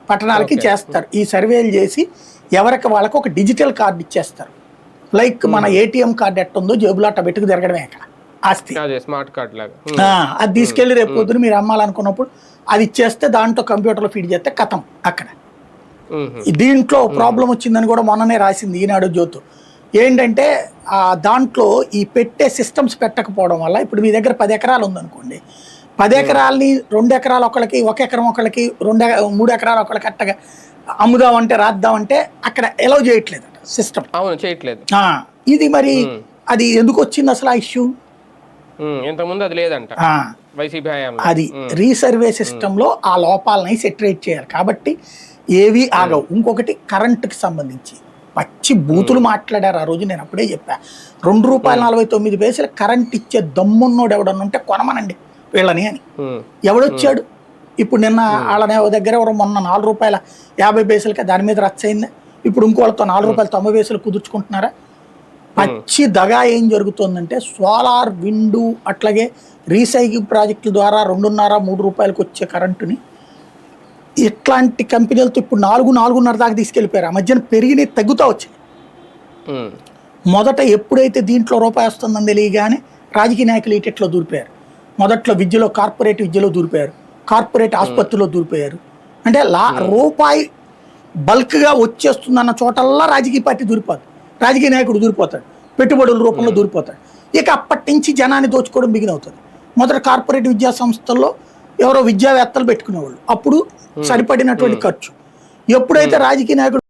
పట్టణాలకి చేస్తారు. ఈ సర్వేలు చేసి ఎవరికి వాళ్ళకి ఒక డిజిటల్ కార్డు ఇచ్చేస్తారు. లైక్ మన ఏటీఎం కార్డు ఎట్టుందో జేబులో అట్ట పెట్టుకు తిరగడమే ఇక్కడ ఆస్తి. స్మార్ట్ కార్డ్ లాగా అది తీసుకెళ్లి రేపు పొద్దున మీరు అమ్మాలనుకున్నప్పుడు అది ఇచ్చేస్తే దాంట్లో కంప్యూటర్లో ఫీడ్ చేస్తే కథం అక్కడ. దీంట్లో ప్రాబ్లం వచ్చిందని కూడా మొన్ననే రాసింది ఈనాడు జ్యోతి. ఏంటంటే దాంట్లో ఈ పెట్టే సిస్టమ్స్ పెట్టకపోవడం వల్ల ఇప్పుడు మీ దగ్గర 10 ఎకరాలు ఉందనుకోండి, 10 ఎకరాలని 2 ఎకరాలు ఒకళ్ళకి, 1 ఎకరం ఒకళ్ళకి, 3 ఎకరాలు ఒకళ్ళకి అట్టగా అమ్ముదామంటే రాద్దామంటే అక్కడ ఎలవ్ చేయట్లేదు సిస్టమ్. అవును, చేయట్లేదు. ఇది మరి అది ఎందుకు వచ్చింది అసలు ఆ ఇష్యూ? ఇంతకుముందు అది లేదంట వైసీపీ హయాంలో. అది రీసర్వే సిస్టంలో ఆ లోపాలని సెటరేట్ చేయాలి కాబట్టి ఏవి ఆగవు. ఇంకొకటి కరెంటుకి సంబంధించి పచ్చి బూతులు మాట్లాడారు ఆ రోజు. నేను అప్పుడే చెప్పా, ₹2.49 కరెంట్ ఇచ్చే దమ్మున్నోడు ఎవడన్నా ఉంటే కొనమనండి వీళ్ళని అని. ఎవడొచ్చాడు? ఇప్పుడు నిన్న వాళ్ళ దగ్గర మొన్న ₹4.50 దాని మీద రచ్చయింది. ఇప్పుడు ఇంకోళ్ళతో ₹4.90 కుదుర్చుకుంటున్నారా? పచ్చి దగా ఏం జరుగుతుందంటే సోలార్, విండు, అట్లాగే రీసైక్లింగ్ ప్రాజెక్టుల ద్వారా ₹2.5-3 వచ్చే కరెంటుని ఇట్లాంటి కంపెనీలతో ఇప్పుడు 4-4.5 దాకా తీసుకెళ్ళిపోయారు. ఆ మధ్యన పెరిగిన తగ్గుతూ వచ్చింది. మొదట ఎప్పుడైతే దీంట్లో రూపాయి వస్తుందని తెలియగానే రాజకీయ నాయకులు ఇట్లా దూరిపోయారు. మొదట్లో విద్యలో, కార్పొరేట్ విద్యలో దూరిపోయారు, కార్పొరేట్ ఆసుపత్రిలో దూరిపోయారు. అంటే రూపాయి బల్క్గా వచ్చేస్తుందన్న చోటల్లా రాజకీయ పార్టీ దూరిపోదు, రాజకీయ నాయకుడు దూరిపోతాడు, పెట్టుబడుల రూపంలో దూరిపోతాడు. ఇక అప్పటి నుంచి జనాన్ని దోచుకోవడం బిగినవుతుంది. మొదట కార్పొరేట్ విద్యా సంస్థల్లో ఎవరో విద్యావేత్తలు పెట్టుకునేవాళ్ళు, అప్పుడు సరిపడినటువంటి ఖర్చు. ఎప్పుడైతే రాజకీయ నాయకుడు